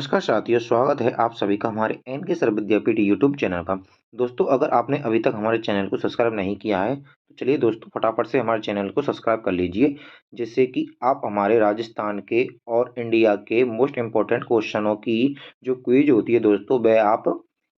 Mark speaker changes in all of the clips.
Speaker 1: नमस्कार साथियों, स्वागत है आप सभी का हमारे एन के सर विद्यापीठ यूट्यूब चैनल पर। दोस्तों, अगर आपने अभी तक हमारे चैनल को सब्सक्राइब नहीं किया है तो चलिए दोस्तों फटाफट से हमारे चैनल को सब्सक्राइब कर लीजिए, जिससे कि आप हमारे राजस्थान के और इंडिया के मोस्ट इम्पोर्टेंट क्वेश्चनों की जो क्विज होती है दोस्तों वह आप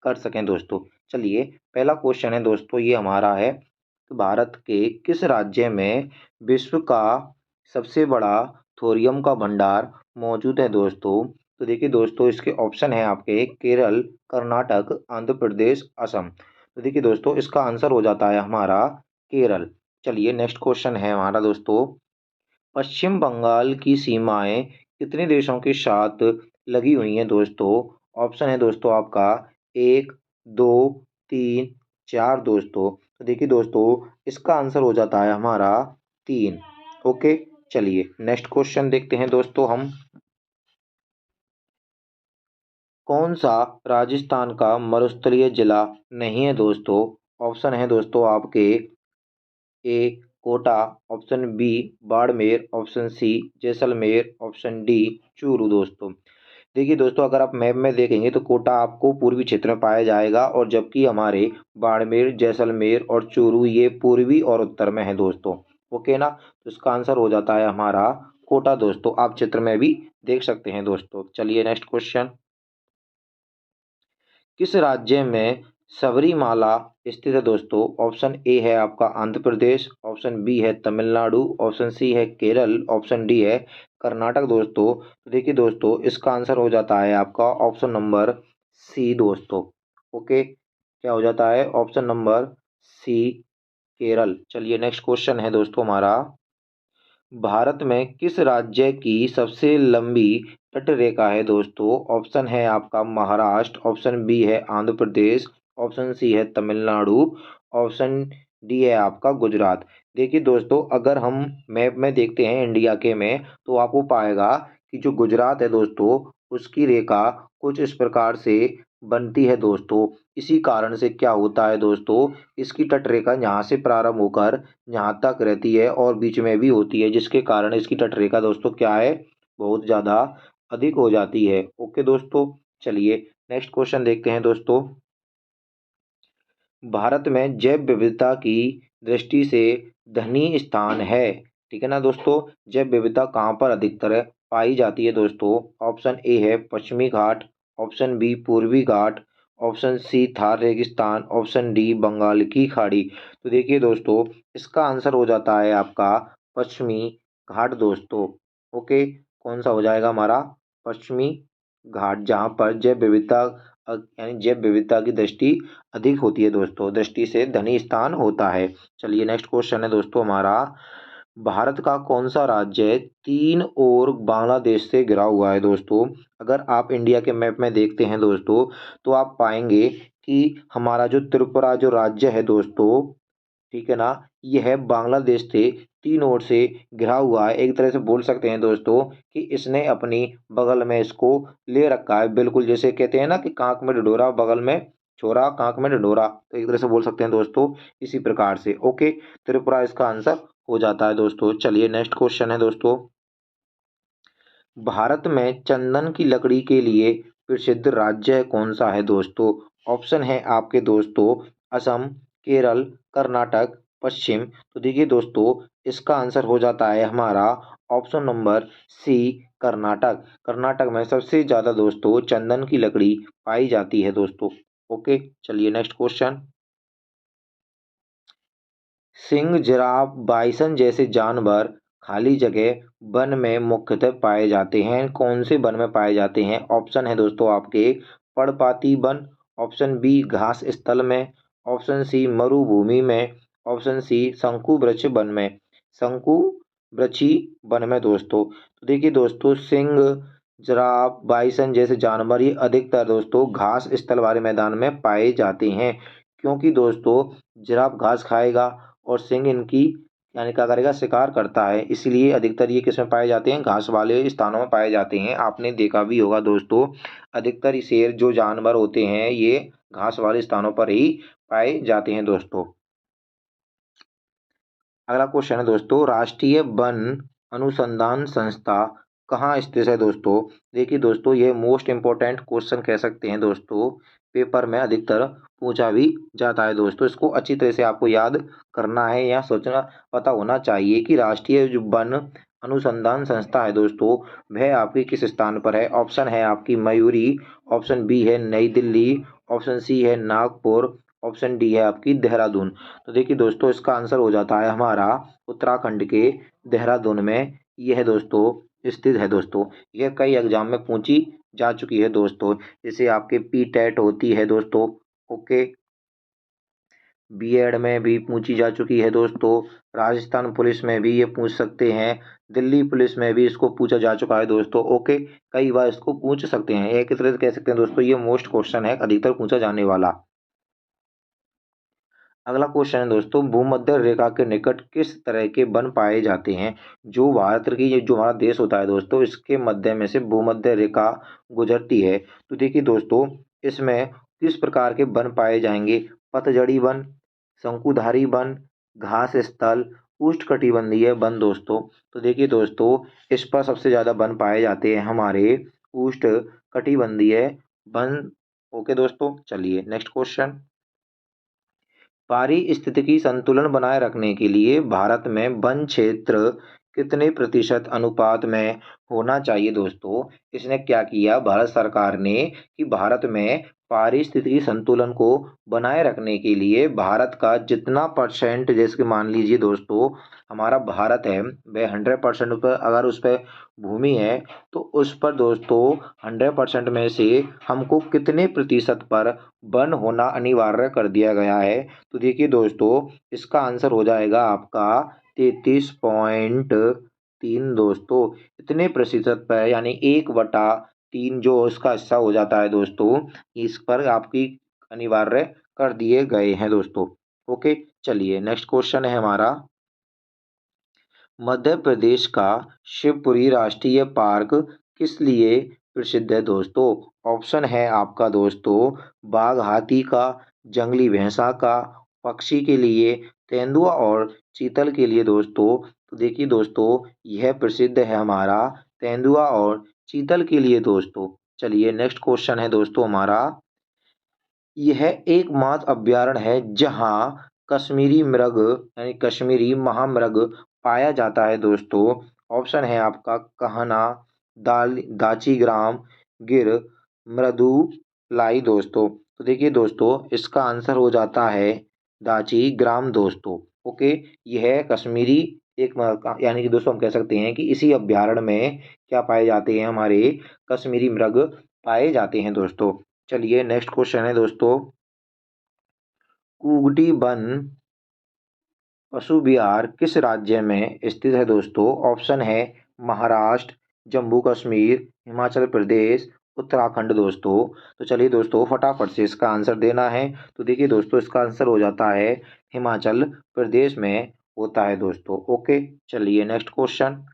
Speaker 1: कर सकें। दोस्तों चलिए, पहला क्वेश्चन है दोस्तों, ये हमारा है कि भारत के किस राज्य में विश्व का सबसे बड़ा थोरियम का भंडार मौजूद है दोस्तों। तो देखिए दोस्तों, इसके ऑप्शन है आपके केरल, कर्नाटक, आंध्र प्रदेश, असम। तो देखिए दोस्तों, इसका आंसर हो जाता है हमारा केरल। चलिए नेक्स्ट क्वेश्चन है हमारा दोस्तों, पश्चिम बंगाल की सीमाएं कितने देशों के साथ लगी हुई हैं दोस्तों। ऑप्शन है दोस्तों आपका एक, दो, तीन, चार दोस्तों। तो देखिए दोस्तों, इसका आंसर हो जाता है हमारा तीन। ओके, चलिए नेक्स्ट क्वेश्चन देखते हैं दोस्तों हम, कौन सा राजस्थान का मरुस्थलीय जिला नहीं है दोस्तों। ऑप्शन है दोस्तों आपके A Kota, option B Barmer, option C Jaisalmer, option D Churu दोस्तों। देखिए दोस्तों, अगर आप मैप में देखेंगे तो कोटा आपको पूर्वी क्षेत्र में पाया जाएगा, और जबकि हमारे बाड़मेर, जैसलमेर और चूरू ये पूर्वी और उत्तर में है दोस्तों। ओके ना, तो इसका आंसर हो जाता है हमारा कोटा दोस्तों। आप चित्र में भी देख सकते हैं दोस्तों। चलिए नेक्स्ट क्वेश्चन, किस राज्य में सबरीमाला स्थित है दोस्तों। ऑप्शन ए है आपका आंध्र प्रदेश, ऑप्शन बी है तमिलनाडु, ऑप्शन सी है केरल, ऑप्शन डी है कर्नाटक दोस्तों। तो देखिए दोस्तों, इसका आंसर हो जाता है आपका ऑप्शन नंबर सी दोस्तों। ओके, क्या हो जाता है ऑप्शन नंबर सी केरल। चलिए नेक्स्ट क्वेश्चन है दोस्तों हमारा, भारत में किस राज्य की सबसे लंबी तट रेखा है दोस्तों। ऑप्शन है आपका महाराष्ट्र, ऑप्शन बी है आंध्र प्रदेश, ऑप्शन सी है तमिलनाडु, ऑप्शन डी है आपका गुजरात। देखिए दोस्तों, अगर हम मैप में देखते हैं इंडिया के में, तो आपको पाएगा कि जो गुजरात है दोस्तों, उसकी रेखा कुछ इस प्रकार से बनती है दोस्तों। इसी कारण से क्या होता है दोस्तों, इसकी तट रेखा यहाँ से प्रारंभ होकर यहाँ तक रहती है और बीच में भी होती है, जिसके कारण इसकी तटरेखा दोस्तों क्या है, बहुत ज़्यादा अधिक हो जाती है। ओके दोस्तों, चलिए नेक्स्ट क्वेश्चन देखते हैं दोस्तों, भारत में जैव विविधता की दृष्टि से धनी स्थान है, ठीक है ना दोस्तों। जैव विविधता कहाँ पर अधिकतर पाई जाती है दोस्तों। ऑप्शन ए है पश्चिमी घाट, ऑप्शन बी पूर्वी घाट, ऑप्शन सी थार रेगिस्तान, ऑप्शन डी बंगाल की खाड़ी। तो देखिए दोस्तों, इसका आंसर हो जाता है आपका पश्चिमी घाट दोस्तों। ओके, कौन सा हो जाएगा हमारा पश्चिमी घाट, जहाँ पर जैव विविधता यानी जैव विविधता की दृष्टि अधिक होती है दोस्तों, दृष्टि से धनी स्थान होता है। चलिए नेक्स्ट क्वेश्चन है दोस्तों हमारा, भारत का कौन सा राज्य तीन ओर बांग्लादेश से घिरा हुआ है दोस्तों। अगर आप इंडिया के मैप में देखते हैं दोस्तों, तो आप पाएंगे कि हमारा जो त्रिपुरा जो राज्य है दोस्तों, ठीक है ना, यह बांग्लादेश से तीन ओर से घिरा हुआ है। एक तरह से बोल सकते हैं दोस्तों कि इसने अपनी बगल में इसको ले रखा है, बिल्कुल जैसे कहते हैं ना कि कांक में ढिढोरा बगल में छोरा, कांक में ढिढोरा, तो एक तरह से बोल सकते हैं दोस्तों इसी प्रकार से। ओके, त्रिपुरा इसका आंसर हो जाता है दोस्तों। चलिए नेक्स्ट क्वेश्चन है दोस्तों, भारत में चंदन की लकड़ी के लिए प्रसिद्ध राज्य कौन सा है दोस्तों। ऑप्शन है आपके दोस्तों असम, केरल, कर्नाटक, पश्चिम। तो देखिए दोस्तों, इसका आंसर हो जाता है हमारा option number C Karnataka. Karnataka में सबसे ज़्यादा दोस्तों चंदन की लकड़ी पाई जाती है दोस्तों। ओके, चलिए next question, Singh, giraffe, bison जैसे जानवर खाली जगह वन में मुख्यतः पाए जाते हैं। कौन से वन में पाए जाते हैं। ऑप्शन है दोस्तों आपके पर्णपाती वन, ऑप्शन बी घास स्थल में, ऑप्शन सी मरुभूमि में, ऑप्शन सी शंकु वृक्ष वन में। शंकु वृक्षी वन में दोस्तों। तो देखिए दोस्तों, सिंह, जिराफ, बाइसन जैसे जानवर ये अधिकतर दोस्तों घास स्थल वाले मैदान में पाए जाते हैं, क्योंकि दोस्तों जिराफ घास खाएगा और सिंह इनकी यानी क्या करेगा, शिकार करता है, इसलिए अधिकतर ये किसमें पाए जाते हैं, घास वाले स्थानों में पाए जाते हैं। आपने देखा भी होगा दोस्तों, अधिकतर शेर जो जानवर होते हैं ये घास वाले स्थानों पर ही पाए जाते हैं दोस्तों। अगला क्वेश्चन है दोस्तों, राष्ट्रीय वन अनुसंधान संस्था कहाँ स्थित है दोस्तों? देखिए दोस्तों, ये मोस्ट इम्पोर्टेंट क्वेश्चन कह सकते हैं दोस्तों, पेपर में अधिकतर पूछा भी जाता है दोस्तों। इसको अच्छी तरह से आपको याद करना है या सोचना पता होना चाहिए कि राष्ट्रीय जो वन अनुसंधान संस्था है दोस्तों, वह आपकी किस स्थान पर है। ऑप्शन है आपकी मयूरी, ऑप्शन बी है नई दिल्ली, ऑप्शन सी है नागपुर, ऑप्शन डी है आपकी देहरादून। तो देखिए दोस्तों, इसका आंसर हो जाता है हमारा उत्तराखंड के देहरादून में यह दोस्तों स्थित है दोस्तों। यह कई एग्जाम में पूछी जा चुकी है दोस्तों, जैसे आपके पी टेट होती है दोस्तों, ओके, बीएड में भी पूछी जा चुकी है दोस्तों, राजस्थान पुलिस में भी ये पूछ सकते हैं, दिल्ली पुलिस में भी इसको पूछा जा चुका है दोस्तों, ओके, कई बार इसको पूछ सकते हैं। एक तरह से कह सकते हैं दोस्तों, ये मोस्ट क्वेश्चन है, अधिकतर पूछा जाने वाला। अगला क्वेश्चन है दोस्तों, भूमध्य रेखा के निकट किस तरह के वन पाए जाते हैं। जो भारत की ये जो हमारा देश होता है दोस्तों, इसके मध्य में से भूमध्य रेखा गुजरती है। तो देखिए दोस्तों, इसमें किस प्रकार के वन पाए जाएंगे। पतझड़ी वन, शंकुधारी वन, घास स्थल, उष्णकटिबंधीय वन दोस्तों। तो देखिए दोस्तों, इस पर सबसे ज़्यादा वन पाए जाते हैं हमारे उष्णकटिबंधीय वन। ओके दोस्तों, चलिए नेक्स्ट क्वेश्चन। पारिस्थितिकी संतुलन बनाए रखने के लिए भारत में वन क्षेत्र कितने प्रतिशत अनुपात में होना चाहिए दोस्तों। इसने क्या किया भारत सरकार ने कि भारत में पारिस्थितिकी संतुलन को बनाए रखने के लिए भारत का जितना परसेंट, जैसे कि मान लीजिए दोस्तों हमारा भारत है वह 100% पर, अगर उस पर भूमि है तो उस पर दोस्तों 100% में से हमको कितने प्रतिशत पर वन होना अनिवार्य कर दिया गया है। तो देखिए दोस्तों, इसका आंसर हो जाएगा आपका 33.3 दोस्तों। इतने प्रतिशत पर यानी 1/3 जो इसका हिस्सा हो जाता है दोस्तों, इस पर आपकी अनिवार्य कर दिए गए हैं दोस्तों। ओके, चलिए नेक्स्ट क्वेश्चन है हमारा। मध्य प्रदेश का शिवपुरी राष्ट्रीय पार्क किस लिए प्रसिद्ध है दोस्तों। ऑप्शन है आपका दोस्तों, बाघ हाथी का, जंगली भैंसा का, पक्षी के लिए, तेंदुआ और चीतल के लिए दोस्तों। तो देखिए दोस्तों, यह प्रसिद्ध है हमारा तेंदुआ और चीतल के लिए दोस्तों। चलिए नेक्स्ट क्वेश्चन है दोस्तों हमारा। यह एकमात्र अभ्यारण्य है जहां कश्मीरी मृग यानी कश्मीरी महामृग पाया जाता है दोस्तों। ऑप्शन है आपका कहना, दाची ग्राम, गिर, मृदुलाई दोस्तों। तो देखिए दोस्तों, इसका आंसर हो जाता है दाची ग्राम दोस्तों। ओके, यह कश्मीरी एक यानी कि दोस्तों हम कह सकते हैं कि इसी अभ्यारण्य में क्या पाए जाते हैं, हमारे कश्मीरी मृग पाए जाते हैं दोस्तों। चलिए नेक्स्ट क्वेश्चन है दोस्तों। कुगटी वन पशु विहार किस राज्य में स्थित है दोस्तों। ऑप्शन है महाराष्ट्र, जम्मू कश्मीर, हिमाचल प्रदेश, उत्तराखंड दोस्तों। तो चलिए दोस्तों, फटाफट से इसका आंसर देना है। तो देखिए दोस्तों, इसका आंसर हो जाता है हिमाचल प्रदेश में होता है दोस्तों। ओके, चलिए नेक्स्ट क्वेश्चन।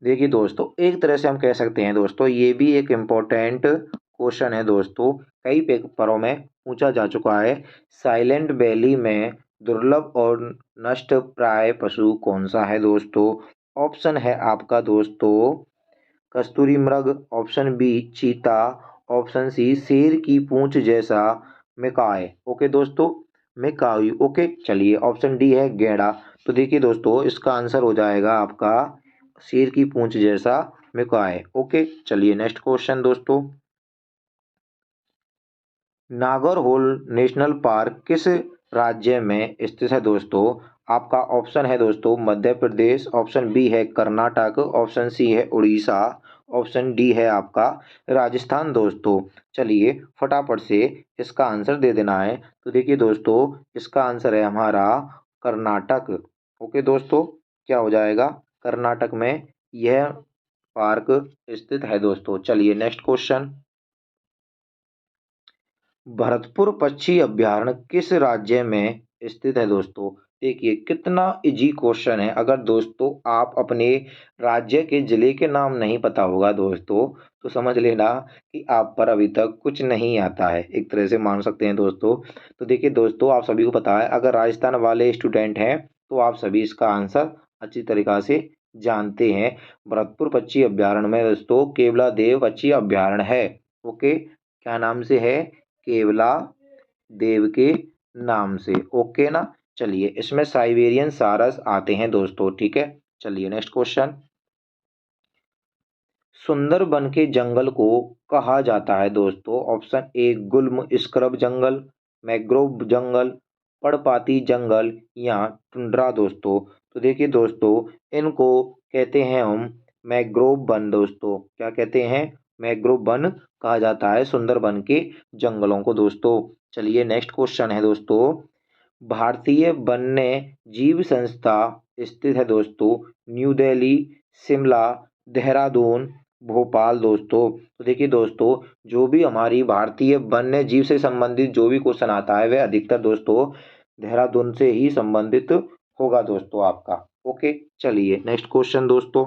Speaker 1: देखिए दोस्तों, एक तरह से हम कह सकते हैं दोस्तों, ये भी एक इम्पोर्टेंट क्वेश्चन है दोस्तों, कई पेपरों में पूछा जा चुका है। साइलेंट वैली में दुर्लभ और नष्ट प्राय पशु कौन सा है दोस्तों। ऑप्शन है आपका दोस्तों कस्तूरी मृग, ऑप्शन बी चीता, ऑप्शन सी शेर की पूंछ जैसा मेकाय। ओके दोस्तों, मेकाई। ओके, चलिए ऑप्शन डी है गैंडा। तो देखिए दोस्तों, इसका आंसर हो जाएगा आपका शेर की पूंछ जैसा मेकाय। ओके, चलिए नेक्स्ट क्वेश्चन दोस्तों। नागरहोल नेशनल पार्क किस राज्य में स्थित है दोस्तों। आपका ऑप्शन है दोस्तों मध्य प्रदेश, ऑप्शन बी है कर्नाटक, ऑप्शन सी है उड़ीसा, ऑप्शन डी है आपका राजस्थान दोस्तों। चलिए फटाफट से इसका आंसर दे देना है। तो देखिए दोस्तों, इसका आंसर है हमारा कर्नाटक। ओके दोस्तों, क्या हो जाएगा, कर्नाटक में यह पार्क स्थित है दोस्तों। चलिए नेक्स्ट क्वेश्चन। भरतपुर पक्षी अभयारण्य किस राज्य में स्थित है दोस्तों। देखिए कितना इजी क्वेश्चन है। अगर दोस्तों आप अपने राज्य के जिले के नाम नहीं पता होगा दोस्तों, तो समझ लेना कि आप पर अभी तक कुछ नहीं आता है, एक तरह से मान सकते हैं दोस्तों। तो देखिए दोस्तों, आप सभी को पता है, अगर राजस्थान वाले स्टूडेंट हैं तो आप सभी इसका आंसर अच्छी तरीक़ा से जानते हैं। भरतपुर पक्षी अभ्यारण्य में दोस्तों केवलादेव पक्षी अभ्यारण्य है। ओके, क्या नाम से है? केवला देव के नाम से। ओके ना। चलिए, इसमें साइबेरियन सारस आते हैं दोस्तों। ठीक है, चलिए नेक्स्ट क्वेश्चन। सुंदरबन के जंगल को कहा जाता है दोस्तों। ऑप्शन ए गुल्म स्क्रब जंगल, मैग्रोव जंगल, पर्णपाती जंगल या टुंड्रा दोस्तों। तो देखिए दोस्तों, इनको कहते हैं हम मैग्रोव वन दोस्तों। क्या कहते हैं? मैग्रोव वन कहा जाता है सुंदरबन के जंगलों को दोस्तों। चलिए नेक्स्ट क्वेश्चन है दोस्तों। भारतीय वन्य जीव संस्था स्थित है दोस्तों न्यू दिल्ली, शिमला, देहरादून, भोपाल दोस्तों। तो देखिए दोस्तों, जो भी हमारी भारतीय वन्य जीव से संबंधित जो भी क्वेश्चन आता है वह अधिकतर दोस्तों देहरादून से ही संबंधित होगा दोस्तों आपका। ओके, चलिए नेक्स्ट क्वेश्चन दोस्तों।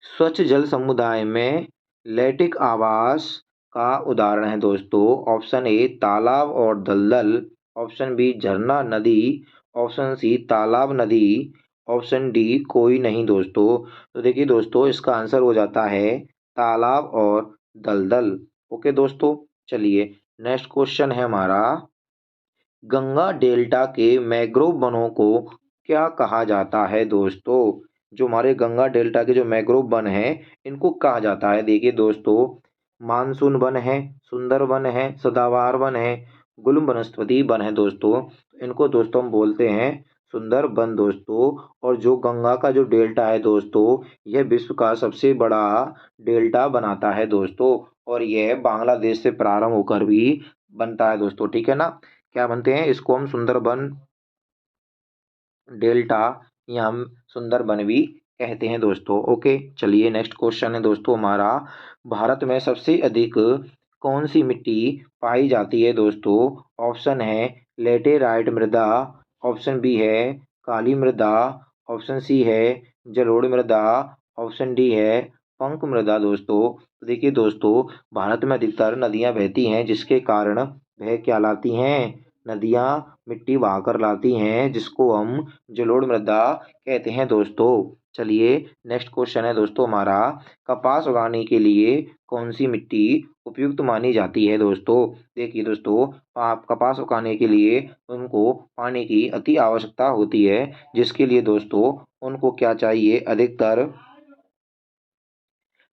Speaker 1: स्वच्छ जल समुदाय में लैटिक आवास का उदाहरण है दोस्तों। ऑप्शन ए तालाब और दलदल, ऑप्शन बी झरना नदी, ऑप्शन सी तालाब नदी, ऑप्शन डी कोई नहीं दोस्तों। तो देखिए दोस्तों, इसका आंसर हो जाता है तालाब और दलदल। ओके दोस्तों, चलिए नेक्स्ट क्वेश्चन है हमारा। गंगा डेल्टा के मैंग्रोव वनों को क्या कहा जाता है दोस्तों? जो हमारे गंगा डेल्टा के जो मैंग्रोव वन हैं इनको कहा जाता है। देखिए दोस्तों, मानसून वन है, सुंदर वन है, सदाबहार वन है, गुल्म वनस्पति वन है दोस्तों। इनको दोस्तों हम बोलते हैं सुंदर वन दोस्तों। और जो गंगा का जो डेल्टा है दोस्तों, यह विश्व का सबसे बड़ा डेल्टा बनाता है दोस्तों। और यह बांग्लादेश से प्रारंभ होकर भी बनता है दोस्तों। ठीक है ना। क्या बनते हैं? इसको हम सुंदरबन डेल्टा या हम सुंदरबन भी कहते हैं दोस्तों। ओके, चलिए नेक्स्ट क्वेश्चन है दोस्तों हमारा। भारत में सबसे अधिक कौन सी मिट्टी पाई जाती है दोस्तों? ऑप्शन है लेटेराइट मृदा, ऑप्शन बी है काली मृदा, ऑप्शन सी है जलोढ़ मृदा, ऑप्शन डी है पंक मृदा दोस्तों। तो देखिए दोस्तों, भारत में अधिकतर नदियां बहती हैं जिसके कारण वह क्या लाती हैं? नदियां मिट्टी बहाकर लाती हैं, जिसको हम जलोढ़ मृदा कहते हैं दोस्तों। चलिए नेक्स्ट क्वेश्चन है दोस्तों हमारा। कपास उगाने के लिए कौन सी मिट्टी उपयुक्त मानी जाती है दोस्तों? देखिए दोस्तों, आप कपास उगाने के लिए उनको पानी की अति आवश्यकता होती है, जिसके लिए दोस्तों उनको क्या चाहिए? अधिकतर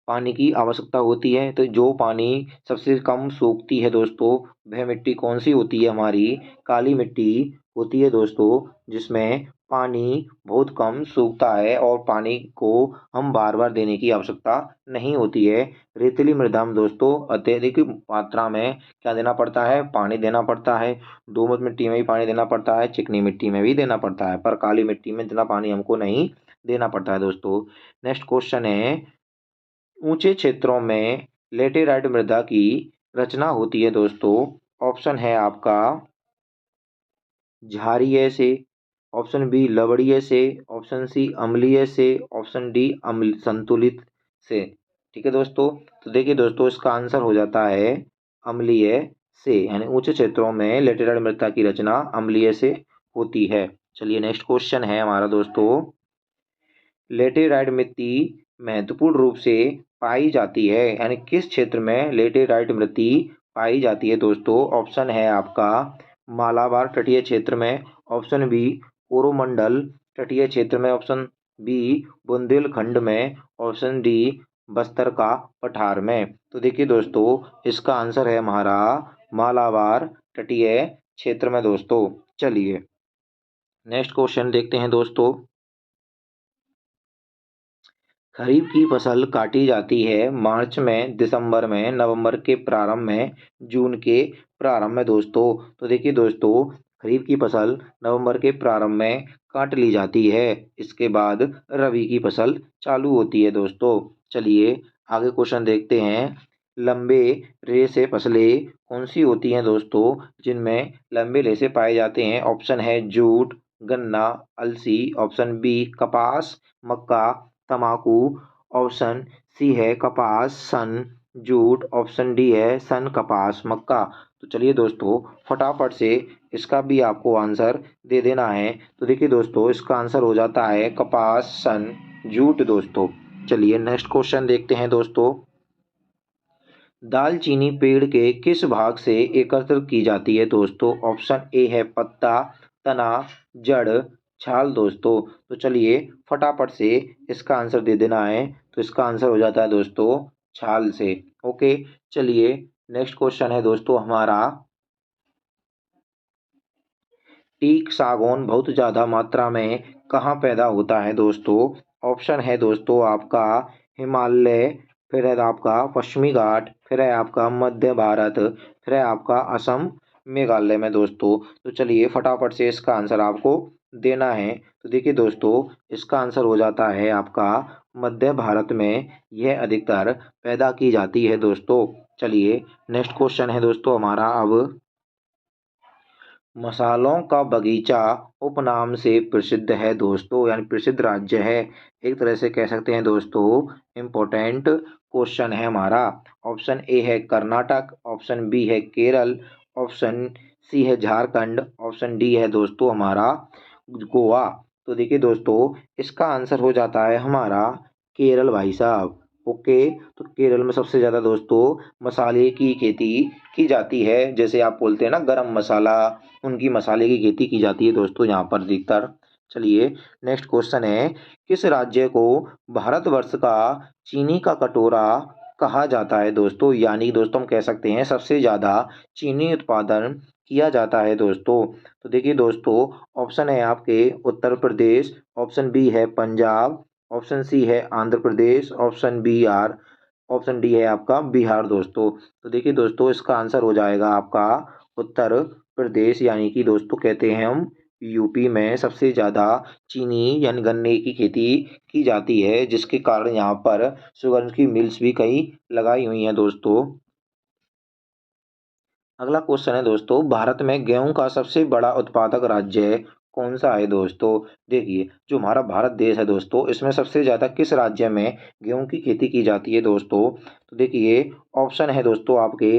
Speaker 1: पानी की आवश्यकता होती है। तो जो पानी सबसे कम सोखती है दोस्तों, वह मिट्टी कौन सी होती है? हमारी काली मिट्टी होती है दोस्तों, जिसमें पानी बहुत कम सूखता है और पानी को हम बार बार देने की आवश्यकता नहीं होती है। रेतीली मृदा में दोस्तों अत्यधिक मात्रा में क्या देना पड़ता है? पानी देना पड़ता है। दोमट मिट्टी में भी पानी देना पड़ता है, चिकनी मिट्टी में भी देना पड़ता है, पर काली मिट्टी में इतना पानी हमको नहीं देना पड़ता है दोस्तों। नेक्स्ट क्वेश्चन है। ऊंचे क्षेत्रों में लेटेराइट मृदा की रचना होती है दोस्तों। ऑप्शन है आपका क्षारीय से, ऑप्शन बी लवणीय से, ऑप्शन सी अम्लीय से, ऑप्शन डी अम्ल संतुलित से। ठीक है दोस्तों, तो देखिए दोस्तों, इसका आंसर हो जाता है अम्लीय से। यानी ऊंचे क्षेत्रों में लेटेराइट मृदा की रचना अम्लीय से होती है। चलिए नेक्स्ट क्वेश्चन है हमारा दोस्तों। लेटेराइट मिट्टी महत्वपूर्ण रूप से पाई जाती है, यानी किस क्षेत्र में लेटेराइट मिट्टी पाई जाती है दोस्तों? ऑप्शन है आपका मालाबार तटीय क्षेत्र में, ऑप्शन बी कोरोमंडल तटीय क्षेत्र में, ऑप्शन बी बुंदेलखंड में, ऑप्शन डी बस्तर का पठार में। तो देखिए दोस्तों, इसका आंसर है हमारा मालाबार तटीय क्षेत्र में दोस्तों। चलिए नेक्स्ट क्वेश्चन देखते हैं दोस्तों। खरीफ की फसल काटी जाती है मार्च में, दिसंबर में, नवंबर के प्रारंभ में, जून के प्रारंभ में दोस्तों। तो देखिए दोस्तों, खरीफ की फसल नवंबर के प्रारंभ में काट ली जाती है। इसके बाद रबी की फसल चालू होती है दोस्तों। चलिए आगे क्वेश्चन देखते हैं। लंबे रेशे फसलें कौन सी होती हैं दोस्तों, जिनमें लंबे रेशे पाए जाते हैं? ऑप्शन है जूट, गन्ना, अलसी, ऑप्शन बी कपास, मक्का, तम्बाकू, ऑप्शन सी है कपास, सन, जूट, ऑप्शन डी है सन, कपास, मक्का। तो चलिए दोस्तों, फटाफट से इसका भी आपको आंसर दे देना है। तो देखिए दोस्तों, इसका आंसर हो जाता है कपास, सन, जूट दोस्तों। चलिए नेक्स्ट क्वेश्चन देखते हैं दोस्तों। दालचीनी पेड़ के किस भाग से एकत्र की जाती है दोस्तों? ऑप्शन ए है पत्ता, तना, जड़, छाल दोस्तों। तो चलिए फटाफट से इसका आंसर दे देना है। तो इसका आंसर हो जाता है दोस्तों छाल से। ओके, चलिए नेक्स्ट क्वेश्चन है दोस्तों हमारा। टीक सागौन बहुत ज़्यादा मात्रा में कहाँ पैदा होता है दोस्तों? ऑप्शन है दोस्तों आपका हिमालय, फिर है आपका पश्चिमी घाट, फिर है आपका मध्य भारत, फिर है आपका असम, मेघालय में दोस्तों। तो चलिए फटाफट से इसका आंसर आपको देना है। तो देखिए दोस्तों, इसका आंसर हो जाता है आपका मध्य भारत में यह अधिकतर पैदा की जाती है दोस्तों। चलिए नेक्स्ट क्वेश्चन है दोस्तों हमारा अब। मसालों का बगीचा उपनाम से प्रसिद्ध है दोस्तों, यानी प्रसिद्ध राज्य है। एक तरह से कह सकते हैं दोस्तों इम्पोर्टेंट क्वेश्चन है हमारा। ऑप्शन ए है कर्नाटक, ऑप्शन बी है केरल, ऑप्शन सी है झारखंड, ऑप्शन डी है दोस्तों हमारा गोवा। तो देखिए दोस्तों, इसका आंसर हो जाता है हमारा केरल भाई साहब। ओके, तो केरल में सबसे ज़्यादा दोस्तों मसाले की खेती की जाती है। जैसे आप बोलते हैं ना गरम मसाला, उनकी मसाले की खेती की जाती है दोस्तों यहाँ पर अधिकतर। चलिए नेक्स्ट क्वेश्चन है। किस राज्य को भारतवर्ष का चीनी का कटोरा कहा जाता है दोस्तों? यानी दोस्तों हम कह सकते हैं सबसे ज़्यादा चीनी उत्पादन किया जाता है दोस्तों। तो देखिए दोस्तों, ऑप्शन है आपके उत्तर प्रदेश, ऑप्शन बी है पंजाब, ऑप्शन सी है आंध्र प्रदेश, ऑप्शन बी आर, ऑप्शन डी है आपका बिहार दोस्तों। तो देखिए दोस्तों, इसका आंसर हो जाएगा आपका उत्तर प्रदेश, यानी कि दोस्तों कहते हैं हम यूपी में सबसे ज़्यादा चीनी यानी गन्ने की खेती की जाती है, जिसके कारण यहाँ पर शुगर की मिल्स भी कई लगाई हुई हैं दोस्तों। अगला क्वेश्चन है दोस्तों, भारत में गेहूं का सबसे बड़ा उत्पादक राज्य कौन सा है दोस्तों? देखिए, जो हमारा भारत देश है दोस्तों, इसमें सबसे ज़्यादा किस राज्य में गेहूं की खेती की जाती है दोस्तों? तो देखिए, ऑप्शन है दोस्तों आपके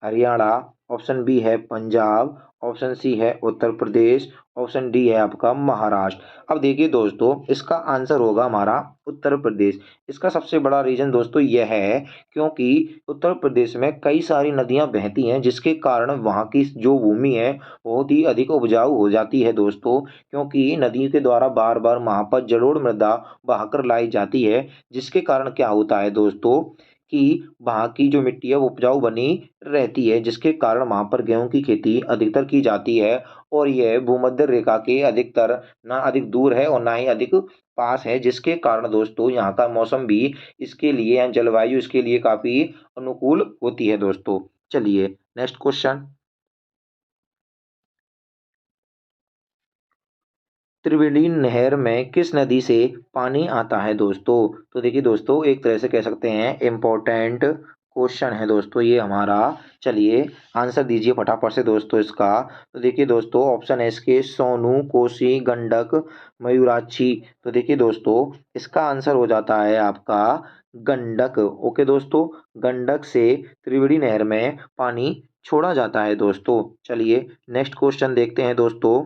Speaker 1: हरियाणा, ऑप्शन बी है पंजाब, ऑप्शन सी है उत्तर प्रदेश, ऑप्शन डी है आपका महाराष्ट्र। अब देखिए दोस्तों, इसका आंसर होगा हमारा उत्तर प्रदेश। इसका सबसे बड़ा रीजन दोस्तों यह है क्योंकि उत्तर प्रदेश में कई सारी नदियां बहती हैं, जिसके कारण वहाँ की जो भूमि है बहुत ही अधिक उपजाऊ हो जाती है दोस्तों, क्योंकि नदी के द्वारा बार बार वहाँ पर जलोढ़ मृदा बहाकर लाई जाती है, जिसके कारण क्या होता है दोस्तों कि वहाँ की जो मिट्टी है वो उपजाऊ बनी रहती है, जिसके कारण वहाँ पर गेहूं की खेती अधिकतर की जाती है। और यह भूमध्य रेखा के अधिकतर ना अधिक दूर है और ना ही अधिक पास है, जिसके कारण दोस्तों यहाँ का मौसम भी इसके लिए या जलवायु इसके लिए काफी अनुकूल होती है दोस्तों। चलिए नेक्स्ट क्वेश्चन। त्रिवेणी नहर में किस नदी से पानी आता है दोस्तों? तो देखिए दोस्तों, एक तरह से कह सकते हैं इम्पोर्टेंट क्वेश्चन है दोस्तों ये हमारा। चलिए आंसर दीजिए फटाफट से दोस्तों इसका। तो देखिए दोस्तों, ऑप्शन है इसके सोनू, कोसी, गंडक, मयूराक्षी। तो देखिए दोस्तों, इसका आंसर हो जाता है आपका गंडक। ओके दोस्तों, गंडक से त्रिवेणी नहर में पानी छोड़ा जाता है दोस्तों। चलिए नेक्स्ट क्वेश्चन देखते हैं दोस्तों।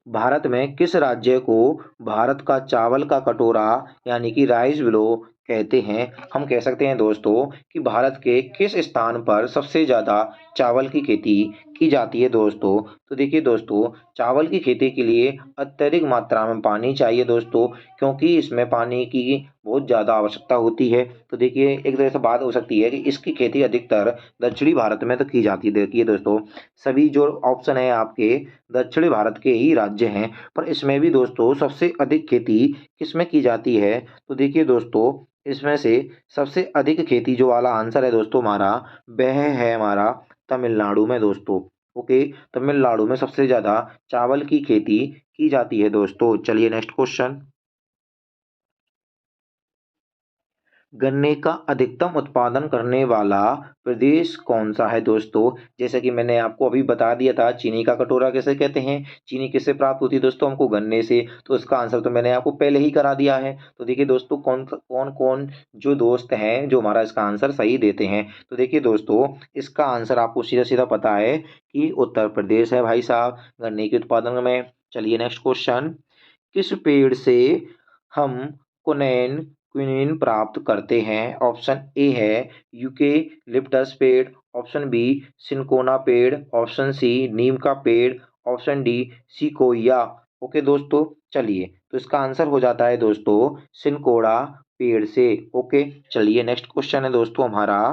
Speaker 1: भारत में किस राज्य को भारत का चावल का कटोरा यानी कि राइस विलो कहते हैं? हम कह सकते हैं दोस्तों कि भारत के किस स्थान पर सबसे ज़्यादा चावल की खेती की जाती है दोस्तों? तो देखिए दोस्तों, चावल की खेती के लिए अत्यधिक मात्रा में पानी चाहिए दोस्तों, क्योंकि इसमें पानी की बहुत ज़्यादा आवश्यकता होती है। तो देखिए एक तरह से बात हो सकती है कि इसकी खेती अधिकतर दक्षिणी भारत में तो की जाती है। देखिए दोस्तों, सभी जो ऑप्शन है आपके दक्षिण भारत के ही राज्य हैं, पर इसमें भी दोस्तों सबसे अधिक खेती किसमें की जाती है? तो देखिए दोस्तों, इसमें से सबसे अधिक खेती जो वाला आंसर है दोस्तों हमारा, वह है हमारा तमिलनाडु में दोस्तों। ओके, तमिलनाडु में सबसे ज़्यादा चावल की खेती की जाती है दोस्तों। चलिए नेक्स्ट क्वेश्चन। गन्ने का अधिकतम उत्पादन करने वाला प्रदेश कौन सा है दोस्तों? जैसे कि मैंने आपको अभी बता दिया था, चीनी का कटोरा किसे कहते हैं? चीनी किससे प्राप्त होती है दोस्तों? हमको गन्ने से। तो इसका आंसर तो मैंने आपको पहले ही करा दिया है। तो देखिए दोस्तों, कौन कौन जो दोस्त हैं जो हमारा इसका आंसर सही देते हैं। तो देखिए दोस्तों, इसका आंसर आपको सीधा सीधा पता है कि उत्तर प्रदेश है भाई साहब, गन्ने के उत्पादन में। चलिए नेक्स्ट क्वेश्चन। किस पेड़ से हम क्विनोन क्विनोन प्राप्त करते हैं? ऑप्शन ए है यूकेलिप्टस पेड़, ऑप्शन बी सिनकोना पेड़, ऑप्शन सी नीम का पेड़, ऑप्शन डी सिकोया। ओके दोस्तों, चलिए तो इसका आंसर हो जाता है दोस्तों सिनकोड़ा पेड़ से। ओके, चलिए नेक्स्ट क्वेश्चन है दोस्तों हमारा।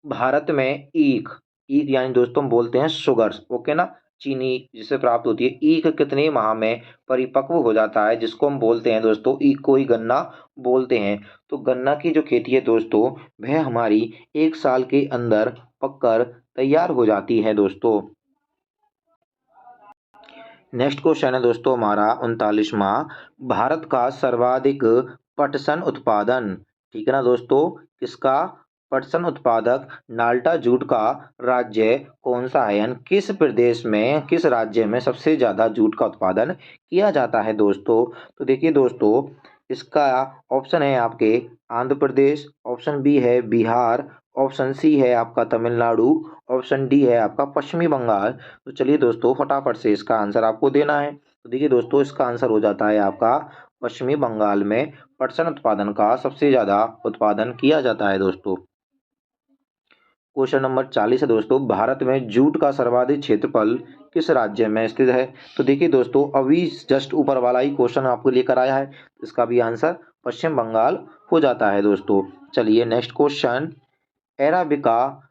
Speaker 1: भारत में ईख ईख यानी दोस्तों हम बोलते हैं शुगर, ओके ना, चीनी जिसे प्राप्त होती है, ईख कितने माह में परिपक्व हो जाता है, जिसको हम बोलते हैं दोस्तों ईख को ही गन्ना बोलते हैं। तो गन्ना की जो खेती है दोस्तों, वह हमारी 1 साल के अंदर पककर तैयार हो जाती है दोस्तों। नेक्स्ट क्वेश्चन है दोस्तों हमारा 39वां। भारत का सर्वाधिक पटसन उत्पादन, ठीक है ना दोस्तों, किसका पटसन उत्पादक नाल्टा जूट का राज्य कौन सा है? यानी किस प्रदेश में, किस राज्य में सबसे ज्यादा जूट का उत्पादन किया जाता है दोस्तों? तो देखिए दोस्तों, इसका ऑप्शन है आपके आंध्र प्रदेश, ऑप्शन बी है बिहार, ऑप्शन सी है आपका तमिलनाडु, ऑप्शन डी है आपका पश्चिमी बंगाल। तो चलिए दोस्तों, फटाफट से इसका आंसर आपको देना है। तो देखिए दोस्तों, इसका आंसर हो जाता है आपका पश्चिमी बंगाल में पटसन उत्पादन का सबसे ज्यादा उत्पादन किया जाता है दोस्तों। क्वेश्चन नंबर 40 है दोस्तों। भारत में जूट का सर्वाधिक क्षेत्रफल किस राज्य में स्थित है? तो देखिए दोस्तों, अभी जस्ट ऊपर वाला ही क्वेश्चन आपको लेकर आया है, इसका भी आंसर पश्चिम बंगाल हो जाता है दोस्तों। चलिए नेक्स्ट क्वेश्चन। एराबिका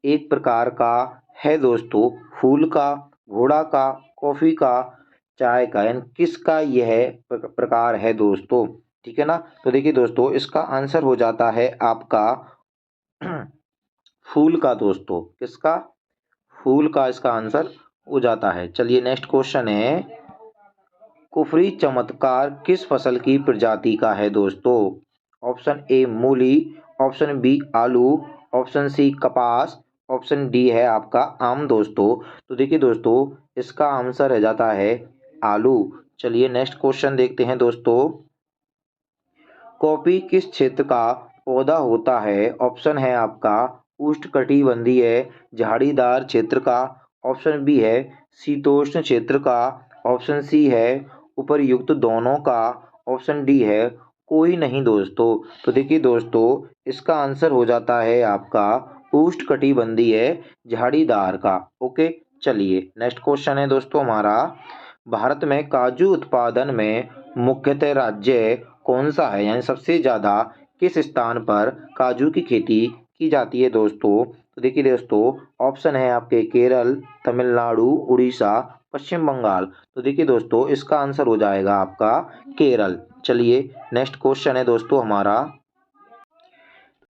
Speaker 1: एक प्रकार का है दोस्तों, फूल का, घोड़ा का, कॉफी का, चाय का, यानी किसका यह प्रकार है दोस्तों? ठीक है ना। तो देखिए दोस्तों, इसका आंसर हो जाता है आपका फूल का दोस्तों। किसका? फूल का इसका आंसर हो जाता है। चलिए नेक्स्ट क्वेश्चन है। कुफरी चमत्कार किस फसल की प्रजाति का है दोस्तों? ऑप्शन ए मूली, ऑप्शन बी आलू, ऑप्शन सी कपास, ऑप्शन डी है आपका आम दोस्तों। तो देखिए दोस्तों, इसका आंसर रह जाता है आलू। चलिए नेक्स्ट क्वेश्चन देखते हैं दोस्तों। कॉफी किस क्षेत्र का पौधा होता है? ऑप्शन है आपका उष्णकटिबंधीय झाड़ीदार क्षेत्र का, ऑप्शन बी है शीतोष्ण क्षेत्र का, ऑप्शन सी है उपर्युक्त दोनों का, ऑप्शन डी है कोई नहीं दोस्तों। तो देखिए दोस्तों, इसका आंसर हो जाता है आपका उष्णकटिबंधीय झाड़ीदार का। ओके, चलिए नेक्स्ट क्वेश्चन है दोस्तों हमारा। भारत में काजू उत्पादन में मुख्यतः राज्य कौन सा है? यानी सबसे ज़्यादा किस स्थान पर काजू की खेती की जाती है दोस्तों? तो देखिए दोस्तों, ऑप्शन है आपके केरल, तमिलनाडु, उड़ीसा, पश्चिम बंगाल। तो देखिए दोस्तों, इसका आंसर हो जाएगा आपका केरल। चलिए नेक्स्ट क्वेश्चन है दोस्तों हमारा।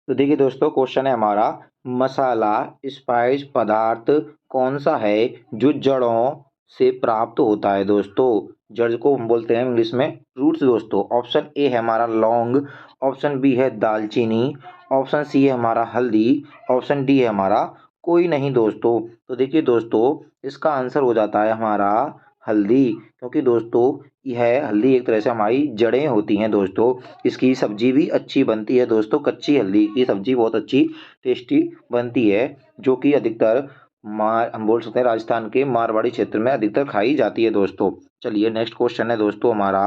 Speaker 1: तो देखिए दोस्तों, क्वेश्चन है हमारा। मसाला स्पाइस पदार्थ कौन सा है जो जड़ों से प्राप्त होता है दोस्तों? जड़ को हम बोलते हैं इंग्लिश में रूट्स दोस्तों। ऑप्शन ए है हमारा लौंग, ऑप्शन बी है दालचीनी, ऑप्शन सी है हमारा हल्दी, ऑप्शन डी है हमारा कोई नहीं दोस्तों। तो देखिए दोस्तों, इसका आंसर हो जाता है हमारा हल्दी, क्योंकि दोस्तों यह हल्दी एक तरह से हमारी जड़ें होती हैं दोस्तों। इसकी सब्जी भी अच्छी बनती है दोस्तों, कच्ची हल्दी की सब्जी बहुत अच्छी टेस्टी बनती है, जो कि अधिकतर हम बोल सकते हैं राजस्थान के मारवाड़ी क्षेत्र में अधिकतर खाई जाती है दोस्तों। चलिए नेक्स्ट क्वेश्चन है दोस्तों हमारा।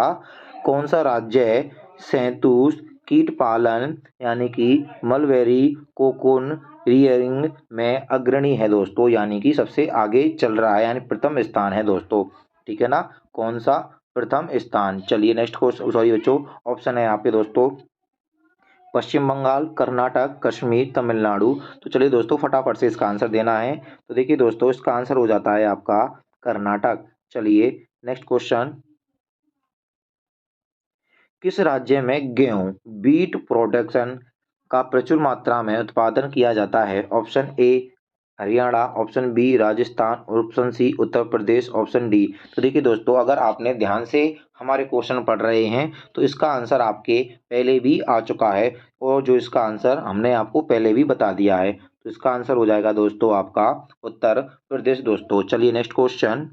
Speaker 1: कौन सा राज्य है शहतूश कीट पालन यानी कि मलबेरी कोकून रियरिंग में अग्रणी है दोस्तों, यानी कि सबसे आगे चल रहा है, यानी प्रथम स्थान है दोस्तों। ठीक है ना, कौन सा प्रथम स्थान? चलिए नेक्स्ट क्वेश्चन, सॉरी बच्चों, ऑप्शन है आपके दोस्तों पश्चिम बंगाल, कर्नाटक, कश्मीर, तमिलनाडु। तो चलिए दोस्तों, फटाफट से इसका आंसर देना है। तो देखिए दोस्तों, इसका आंसर हो जाता है आपका कर्नाटक। चलिए नेक्स्ट क्वेश्चन। किस राज्य में गेहूं बीट प्रोडक्शन का प्रचुर मात्रा में उत्पादन किया जाता है? Option A Haryana, option B Rajasthan, option C Uttar Pradesh, option D. तो देखिए दोस्तों, अगर आपने ध्यान से हमारे क्वेश्चन पढ़ रहे हैं तो इसका आंसर आपके पहले भी आ चुका है, और जो इसका आंसर हमने आपको पहले भी बता दिया है। तो इसका आंसर हो जाएगा दोस्तों आपका उत्तर प्रदेश दोस्तों। चलिए नेक्स्ट क्वेश्चन।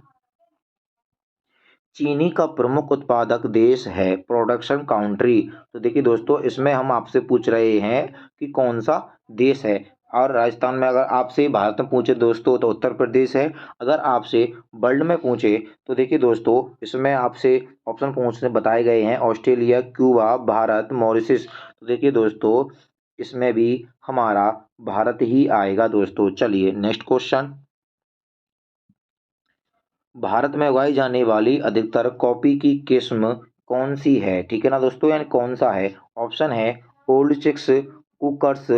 Speaker 1: चीनी का प्रमुख उत्पादक देश है, प्रोडक्शन काउंट्री। तो देखिए दोस्तों, इसमें हम आपसे पूछ रहे हैं कि कौन सा देश है। और राजस्थान में अगर आपसे भारत में पूछे दोस्तों तो उत्तर प्रदेश है। अगर आपसे वर्ल्ड में पूछे तो देखिए दोस्तों, इसमें आपसे ऑप्शन पूछने बताए गए हैं, ऑस्ट्रेलिया, क्यूबा, भारत, मॉरिशस। तो देखिए दोस्तों, इसमें भी हमारा भारत ही आएगा दोस्तों। चलिए नेक्स्ट क्वेश्चन। भारत में उगाई जाने वाली अधिकतर कॉफी की किस्म कौन सी है, ठीक है ना दोस्तों, यानी कौन सा है। ऑप्शन है ओल्ड चिक्स, कुकर्स,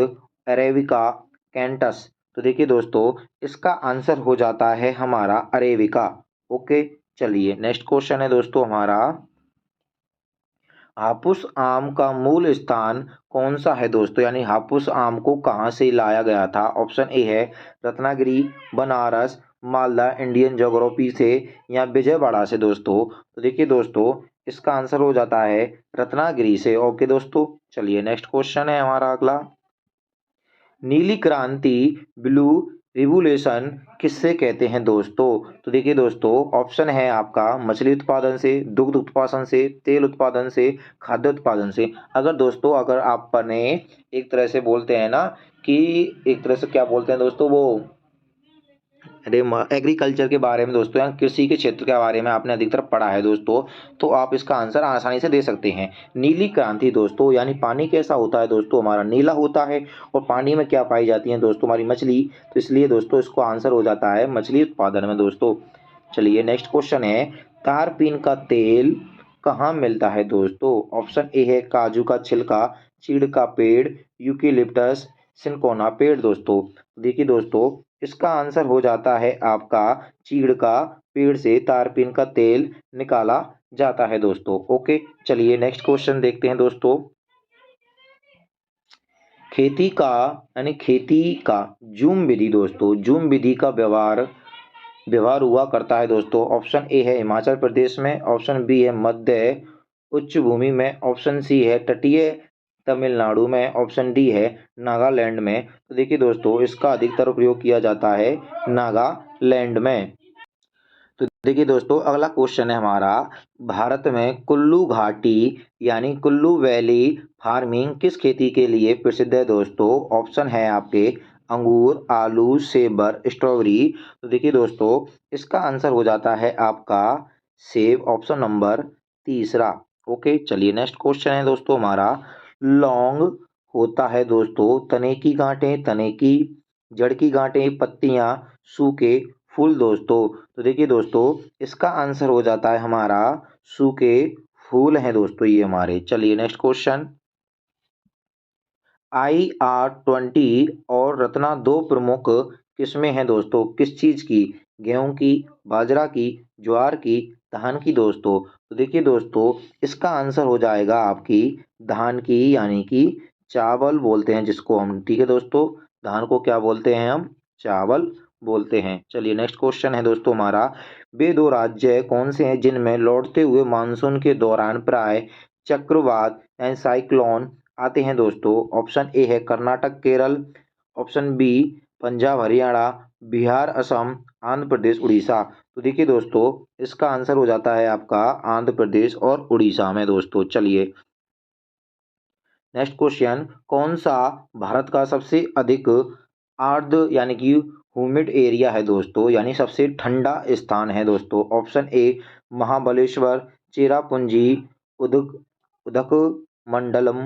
Speaker 1: अरेबिका, कैंटस। तो देखिए दोस्तों, इसका आंसर हो जाता है हमारा अरेबिका। ओके, चलिए नेक्स्ट क्वेश्चन है दोस्तों हमारा। हापुस आम का मूल स्थान कौन सा है दोस्तों, यानी हापुस आम को कहाँ से लाया गया था। ऑप्शन ए है रत्नागिरी, बनारस, मालदा इंडियन ज्योग्राफी से, या विजयवाड़ा से दोस्तों। तो देखिए दोस्तों, इसका आंसर हो जाता है रत्नागिरी से। ओके दोस्तों, चलिए नेक्स्ट क्वेश्चन है हमारा अगला। नीली क्रांति, ब्लू रिवोल्यूशन किससे कहते हैं दोस्तों। तो देखिए दोस्तों, ऑप्शन है आपका मछली उत्पादन से, दुग्ध उत्पादन से, तेल उत्पादन से, खाद्य उत्पादन से। अगर दोस्तों, अगर आपने एक तरह से बोलते हैं ना कि एक तरह से क्या बोलते हैं दोस्तों वो, अरे एग्रीकल्चर के बारे में दोस्तों, या कृषि के क्षेत्र के बारे में आपने अधिकतर पढ़ा है दोस्तों, तो आप इसका आंसर आसानी से दे सकते हैं। नीली क्रांति दोस्तों, यानी पानी कैसा होता है दोस्तों, हमारा नीला होता है। और पानी में क्या पाई जाती है दोस्तों, हमारी मछली। तो इसलिए दोस्तों, इसको आंसर हो जाता है मछली उत्पादन में दोस्तों। चलिए नेक्स्ट क्वेश्चन है। तारपीन का तेल कहाँ मिलता है दोस्तों। ऑप्शन ए है काजू का छिलका, चीड़ का पेड़, यूकेलिप्टस, सिनकोना पेड़ दोस्तों। देखिए दोस्तों, इसका आंसर हो जाता है आपका चीड़ का पेड़ से तारपीन का तेल निकाला जाता है दोस्तों। ओके, चलिए नेक्स्ट क्वेश्चन देखते हैं दोस्तों। खेती का यानी खेती का जूम विधि दोस्तों, जूम विधि का व्यवहार व्यवहार हुआ करता है दोस्तों। ऑप्शन ए है हिमाचल प्रदेश में, ऑप्शन बी है मध्य उच्च भूमि में, ऑप्शन सी है तटीय तमिलनाडु में, ऑप्शन डी है नागालैंड में। तो देखिए दोस्तों, इसका अधिकतर प्रयोग किया जाता है नागालैंड में। तो देखिए दोस्तों, अगला क्वेश्चन है हमारा। भारत में कुल्लू घाटी यानी कुल्लू वैली फार्मिंग किस खेती के लिए प्रसिद्ध है दोस्तों। ऑप्शन है आपके अंगूर, आलू, सेब, स्ट्रॉबेरी। तो देखिए दोस्तों, इसका आंसर हो जाता है आपका सेब, ऑप्शन नंबर तीसरा। ओके, चलिए नेक्स्ट क्वेश्चन है दोस्तों हमारा। लौंग होता है दोस्तों तने की गांठें, तने की, जड़ की गांठें, पत्तियां, सूखे फूल दोस्तों। तो देखिए दोस्तों, इसका आंसर हो जाता है हमारा सूखे फूल हैं दोस्तों ये हमारे। चलिए नेक्स्ट क्वेश्चन। IR-20 और रत्ना दो प्रमुख किस्में हैं दोस्तों, किस चीज की। गेहूं की, बाजरा की, ज्वार की, धान की दोस्तों। तो देखिए दोस्तों, इसका आंसर हो जाएगा आपकी धान की, यानी कि चावल बोलते हैं जिसको हम, ठीक है दोस्तों। धान को क्या बोलते हैं हम, चावल बोलते हैं। चलिए नेक्स्ट क्वेश्चन है दोस्तों हमारा। वे दो राज्य कौन से हैं जिनमें लौटते हुए मानसून के दौरान प्राय चक्रवात एंड साइक्लोन आते हैं दोस्तों। ऑप्शन ए है कर्नाटक, केरल, ऑप्शन बी पंजाब, हरियाणा, बिहार, असम, आंध्र प्रदेश, उड़ीसा। तो देखिए दोस्तों, इसका आंसर हो जाता है आपका आंध्र प्रदेश और उड़ीसा में दोस्तों। चलिए नेक्स्ट क्वेश्चन। कौन सा भारत का सबसे अधिक आर्द्र यानी कि ह्यूमिड एरिया है दोस्तों, यानी सबसे ठंडा स्थान है दोस्तों। ऑप्शन ए महाबलेश्वर, चेरापूंजी, उदक उदक मंडलम,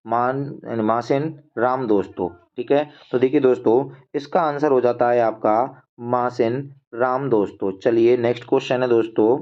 Speaker 1: मान मासिन राम दोस्तों। ठीक है, तो देखिए दोस्तों, इसका आंसर हो जाता है आपका मासिन राम दोस्तों। चलिए नेक्स्ट क्वेश्चन है दोस्तों।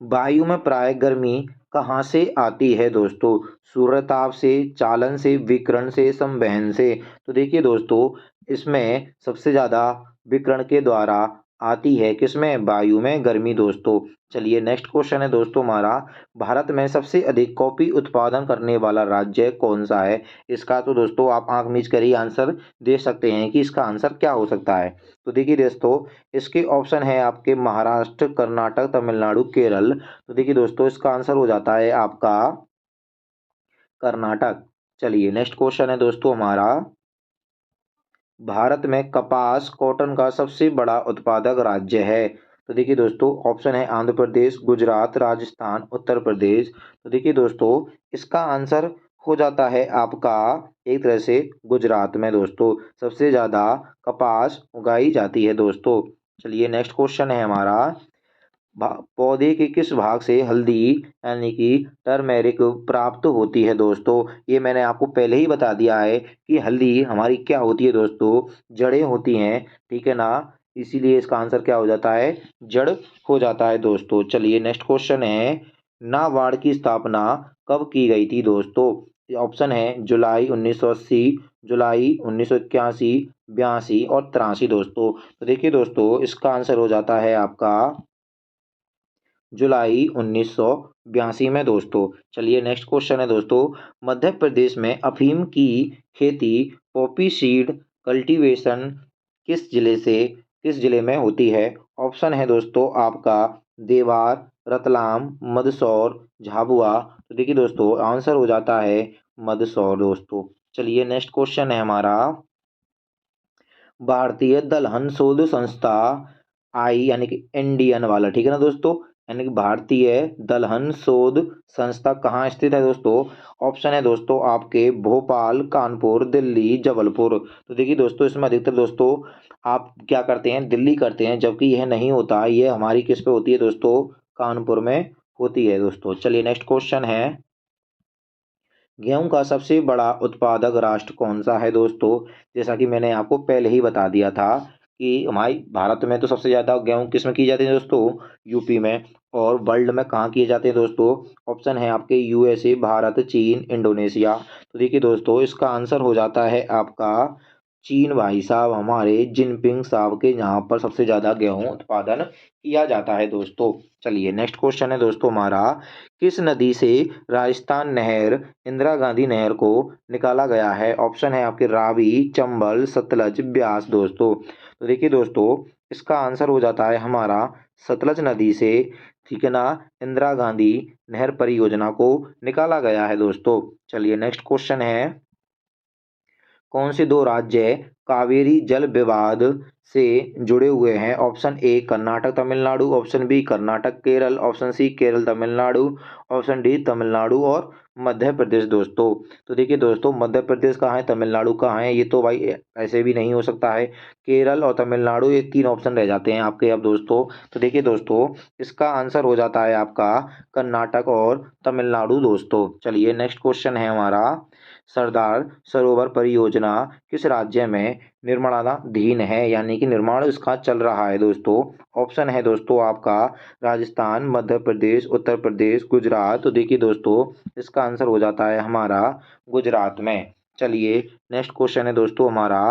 Speaker 1: वायु में प्राय गर्मी कहाँ से आती है दोस्तों। सूर्यताप से, चालन से, विकिरण से, संवहन से। तो देखिए दोस्तों, इसमें सबसे ज़्यादा विकिरण के द्वारा आती है किसमें, वायु में, गर्मी दोस्तों। चलिए नेक्स्ट क्वेश्चन है दोस्तों हमारा, भारत में सबसे अधिक कॉफी उत्पादन करने वाला राज्य कौन सा है। इसका तो दोस्तों आप आंख मीच कर ही आंसर दे सकते हैं कि इसका आंसर क्या हो सकता है। तो देखिए दोस्तों, इसके ऑप्शन है आपके महाराष्ट्र, कर्नाटक, तमिलनाडु, केरल। तो देखिए दोस्तों, इसका आंसर हो जाता है आपका कर्नाटक। चलिए नेक्स्ट क्वेश्चन है दोस्तों हमारा, भारत में कपास कॉटन का सबसे बड़ा उत्पादक राज्य है। तो देखिए दोस्तों, ऑप्शन है आंध्र प्रदेश, गुजरात, राजस्थान, उत्तर प्रदेश। तो देखिए दोस्तों, इसका आंसर हो जाता है आपका एक तरह से गुजरात में दोस्तों सबसे ज़्यादा कपास उगाई जाती है दोस्तों। चलिए नेक्स्ट क्वेश्चन है हमारा, पौधे के किस भाग से हल्दी यानी कि टर्मेरिक प्राप्त होती है दोस्तों। ये मैंने आपको पहले ही बता दिया है कि हल्दी हमारी क्या होती है दोस्तों, जड़ें होती हैं, ठीक है ना। इसीलिए इसका आंसर क्या हो जाता है, जड़ हो जाता है दोस्तों। चलिए नेक्स्ट क्वेश्चन है, नाबार्ड की स्थापना कब की गई थी दोस्तों। ऑप्शन है जुलाई 1980, जुलाई 1981, 82 और 83 दोस्तों। तो देखिए दोस्तों, इसका आंसर हो जाता है आपका जुलाई 1982 में दोस्तों। चलिए नेक्स्ट क्वेश्चन है दोस्तों, मध्य प्रदेश में अफीम की खेती पॉपी सीड कल्टीवेशन किस जिले में होती है। ऑप्शन है दोस्तों आपका देवार, रतलाम, मंदसौर, झाबुआ। तो देखिए दोस्तों, आंसर हो जाता है मंदसौर दोस्तों। चलिए नेक्स्ट क्वेश्चन है हमारा, भारतीय दलहन शोध संस्था आई यानी कि इंडियन वाला, ठीक है ना दोस्तों, यानी कि भारतीय दलहन शोध संस्था कहाँ स्थित है दोस्तों। ऑप्शन है दोस्तों आपके भोपाल, कानपुर, दिल्ली, जबलपुर। तो देखिए दोस्तों, इसमें अधिकतर दोस्तों आप क्या करते हैं, दिल्ली करते हैं, जबकि यह नहीं होता, ये हमारी किस पे होती है दोस्तों, कानपुर में होती है दोस्तों। चलिए नेक्स्ट क्वेश्चन है, गेहूं का सबसे बड़ा उत्पादक राष्ट्र कौन सा है दोस्तों। जैसा कि मैंने आपको पहले ही बता दिया था कि हमारी भारत में तो सबसे ज़्यादा गेहूं किस में की जाती है दोस्तों, यूपी में। और वर्ल्ड में कहाँ किए जाते हैं दोस्तों, ऑप्शन है आपके यूएसए, भारत, चीन, इंडोनेशिया। तो देखिए दोस्तों, इसका आंसर हो जाता है आपका चीन भाई साहब, हमारे जिनपिंग साहब के यहाँ पर सबसे ज़्यादा गेहूं उत्पादन किया जाता है दोस्तों। चलिए नेक्स्ट क्वेश्चन है दोस्तों हमारा, किस नदी से राजस्थान नहर इंदिरा गांधी नहर को निकाला गया है। ऑप्शन है आपके रावी, चंबल, सतलज, ब्यास दोस्तों। तो देखिए दोस्तों, इसका आंसर हो जाता है हमारा सतलज नदी से, ठीक है ना, इंदिरा गांधी नहर परियोजना को निकाला गया है दोस्तों। चलिए नेक्स्ट क्वेश्चन है, कौन से दो राज्य कावेरी जल विवाद से जुड़े हुए हैं। Option A Karnataka Tamil Nadu, option B Karnataka Kerala, option C Kerala Tamil Nadu, option D Tamil Nadu और मध्य प्रदेश दोस्तों। तो देखिए दोस्तों, मध्य प्रदेश कहाँ है, तमिलनाडु कहाँ है, ये तो भाई ऐसे भी नहीं हो सकता है। केरल और तमिलनाडु, ये तीन ऑप्शन रह जाते हैं आपके अब दोस्तों। तो देखिए दोस्तों, इसका आंसर हो जाता है आपका कर्नाटक और तमिलनाडु दोस्तों। चलिए नेक्स्ट क्वेश्चन है हमारा, सरदार सरोवर परियोजना किस राज्य में निर्माणाधीन है, यानी कि निर्माण इसका चल रहा है दोस्तों। ऑप्शन है दोस्तों आपका राजस्थान, मध्य प्रदेश, उत्तर प्रदेश, गुजरात। तो देखिए दोस्तों, इसका आंसर हो जाता है हमारा गुजरात में। चलिए नेक्स्ट क्वेश्चन है दोस्तों हमारा,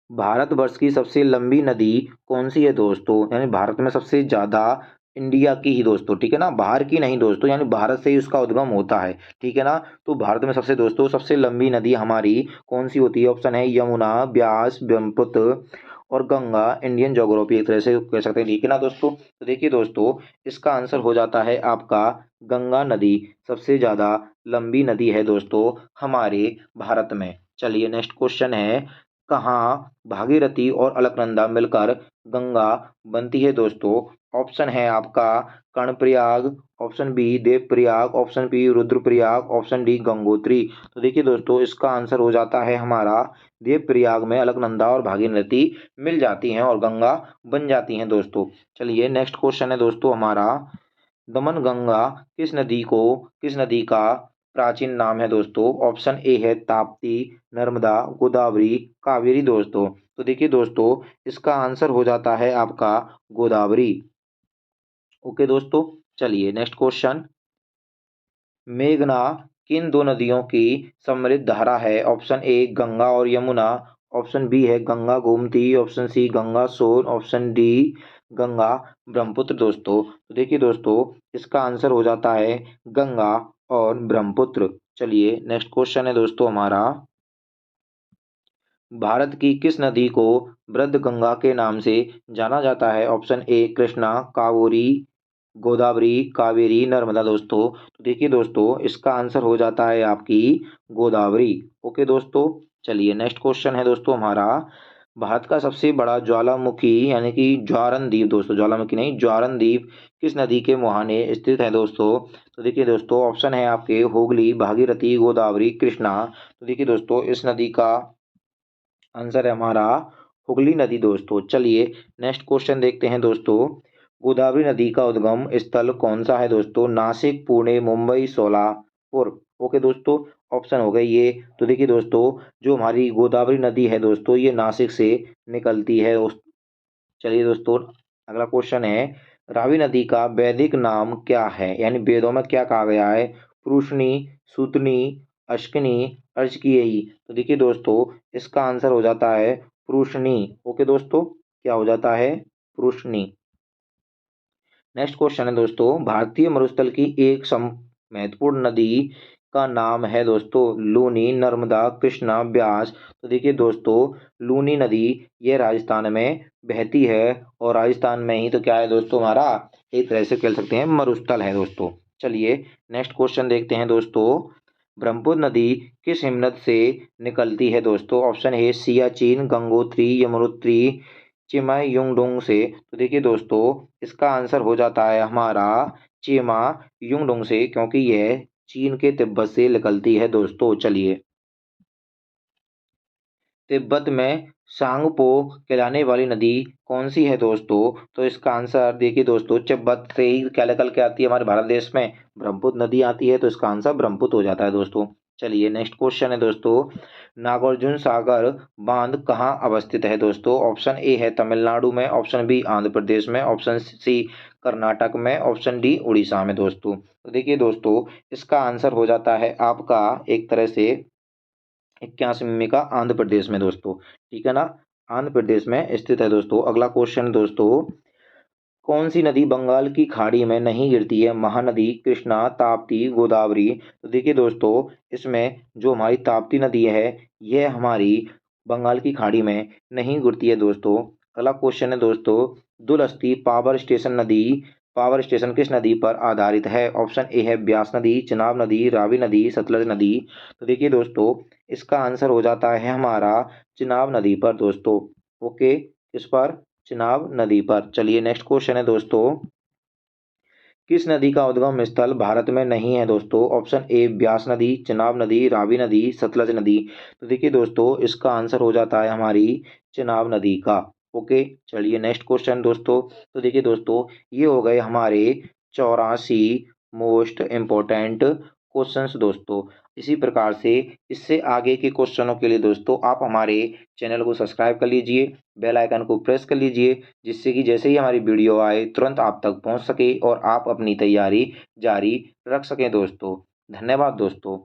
Speaker 1: भारतवर्ष की सबसे लंबी नदी कौन सी है दोस्तों, यानी भारत में सबसे ज्यादा, इंडिया की ही दोस्तों, ठीक है ना, बाहर की नहीं दोस्तों, यानी भारत से ही उसका उद्गम होता है, ठीक है ना। तो भारत में सबसे दोस्तों सबसे लंबी नदी हमारी कौन सी होती है। ऑप्शन है यमुना, ब्यास, ब्रह्मपुत्र और गंगा। इंडियन ज्योग्राफी एक तरह से कह सकते हैं, ठीक है ना दोस्तों। तो देखिए दोस्तों, इसका आंसर हो जाता है आपका गंगा नदी सबसे ज्यादा लंबी नदी है दोस्तों हमारे भारत में। चलिए नेक्स्ट क्वेश्चन है, कहाँ भागीरथी और अलकनंदा मिलकर गंगा बनती है दोस्तों। ऑप्शन है आपका Karnaprayag, option B Devprayag, option B Rudraprayag, option D Gangotri. तो देखिए दोस्तों, इसका आंसर हो जाता है हमारा देवप्रयाग में अलकनंदा और भागीरथी मिल जाती हैं और गंगा बन जाती हैं दोस्तों। चलिए नेक्स्ट क्वेश्चन है दोस्तों हमारा, दमनगंगा किस नदी का प्राचीन नाम है दोस्तों। ऑप्शन ए है ताप्ती, नर्मदा, गोदावरी, कावेरी दोस्तों। तो देखिए दोस्तों, इसका आंसर हो जाता है आपका गोदावरी। ओके दोस्तों। चलिए नेक्स्ट क्वेश्चन, मेघना किन दो नदियों की समृद्ध धारा है। ऑप्शन ए गंगा और यमुना, ऑप्शन बी है Ganga Gomti, option C Ganga Son, option D Ganga Brahmaputra दोस्तों। तो देखिए दोस्तों, इसका आंसर हो जाता है गंगा और ब्रह्मपुत्र। चलिए नेक्स्ट क्वेश्चन है दोस्तों हमारा, भारत की किस नदी को वृद्ध गंगा के नाम से जाना जाता है? ऑप्शन ए कृष्णा, कावेरी, गोदावरी, कावेरी, नर्मदा दोस्तों। तो देखिए दोस्तों, इसका आंसर हो जाता है आपकी गोदावरी। ओके दोस्तों, चलिए नेक्स्ट क्वेश्चन है दोस्तों हमारा, भारत का सबसे बड़ा ज्वालामुखी यानी कि ज्वारन द्वीप दोस्तों, ज्वालामुखी नहीं ज्वारन द्वीप किस नदी के मुहाने स्थित है दोस्तों? तो देखिए दोस्तों, ऑप्शन है आपके हुगली, भागीरथी, गोदावरी, कृष्णा। तो देखिए दोस्तों, इस नदी का आंसर है हमारा हुगली नदी दोस्तों। चलिए नेक्स्ट क्वेश्चन देखते हैं दोस्तों, गोदावरी नदी का उद्गम स्थल कौन सा है दोस्तों? नासिक, पुणे, मुंबई, सोलापुर। ओके दोस्तों, ऑप्शन हो गए ये। तो देखिए दोस्तों, जो हमारी गोदावरी नदी है दोस्तों, ये नासिक से निकलती है चलिए दोस्तों, अगला क्वेश्चन है, रावी नदी का वैदिक नाम क्या है, यानी वेदों में क्या कहा गया है? पुरुषनी, सूतनी, अश्किनी, अर्चकीयी। तो देखिए दोस्तों, इसका आंसर हो जाता है पुरुषनी। ओके दोस्तों, क्या हो जाता है? पुरुषनी। नेक्स्ट क्वेश्चन है दोस्तों, भारतीय मरुस्थल की एक महत्वपूर्ण नदी का नाम है दोस्तों लूनी, नर्मदा, कृष्णा, ब्यास। तो देखिए दोस्तों, लूनी नदी ये राजस्थान में बहती है, और राजस्थान में ही तो क्या है दोस्तों हमारा, एक तरह से कह सकते हैं मरुस्थल है दोस्तों। चलिए नेक्स्ट क्वेश्चन देखते हैं दोस्तों, ब्रह्मपुत्र नदी किस हिमनद से निकलती है दोस्तों? ऑप्शन ए सियाचिन, गंगोत्री, यमुनोत्री, चिमा युंगडोंग से। तो देखिए दोस्तों, इसका आंसर हो जाता है हमारा चिमा युंगडोंग से, क्योंकि यह चीन के तिब्बत से निकलती है दोस्तों। चलिए, तिब्बत में सांगपो कहलाने वाली नदी कौन सी है दोस्तों? तो इसका आंसर देखिए दोस्तों, तिब्बत से ही क्या निकल के आती है हमारे भारत देश में, ब्रह्मपुत्र नदी आती है, तो इसका आंसर ब्रह्मपुत्र हो जाता है दोस्तों। चलिए नेक्स्ट क्वेश्चन है दोस्तों, नागार्जुन सागर बांध कहाँ अवस्थित है दोस्तों? ऑप्शन ए है तमिलनाडु में, ऑप्शन बी आंध्र प्रदेश में, ऑप्शन सी कर्नाटक में, ऑप्शन डी उड़ीसा में दोस्तों। तो देखिए दोस्तों, इसका आंसर हो जाता है आपका एक तरह से 81 का आंध्र प्रदेश में दोस्तों, ठीक है ना, आंध्र प्रदेश में स्थित है दोस्तों। अगला क्वेश्चन दोस्तों, कौन सी नदी बंगाल की खाड़ी में नहीं गिरती है? महानदी, कृष्णा, ताप्ती, गोदावरी। तो देखिए दोस्तों, इसमें जो हमारी ताप्ती नदी है, यह हमारी बंगाल की खाड़ी में नहीं गिरती है दोस्तों। अगला क्वेश्चन है दोस्तों, दुलस्ती पावर स्टेशन किस नदी पर आधारित है? ऑप्शन ए है ब्यास नदी, चिनाब नदी, रावी नदी, सतलज नदी। तो देखिए दोस्तों, इसका आंसर हो जाता है हमारा चिनाब नदी पर दोस्तों। ओके, इस पर चिनाब नदी पर। चलिए नेक्स्ट क्वेश्चन है दोस्तों, किस नदी का उद्गम स्थल भारत में नहीं है दोस्तों? ऑप्शन ए ब्यास नदी, चिनाब नदी, रावी नदी, सतलज नदी। तो देखिए दोस्तों, इसका आंसर हो जाता है हमारी चिनाब नदी का। ओके, चलिए नेक्स्ट क्वेश्चन दोस्तों, तो देखिए दोस्तों, ये हो गए हमारे 84 मोस्ट इम्पोर्टेंट क्वेश्चंस दोस्तों। इसी प्रकार से इससे आगे के क्वेश्चनों के लिए दोस्तों आप हमारे चैनल को सब्सक्राइब कर लीजिए, बेल आइकन को प्रेस कर लीजिए, जिससे कि जैसे ही हमारी वीडियो आए तुरंत आप तक पहुंच सके और आप अपनी तैयारी जारी रख सकें दोस्तों। धन्यवाद दोस्तों।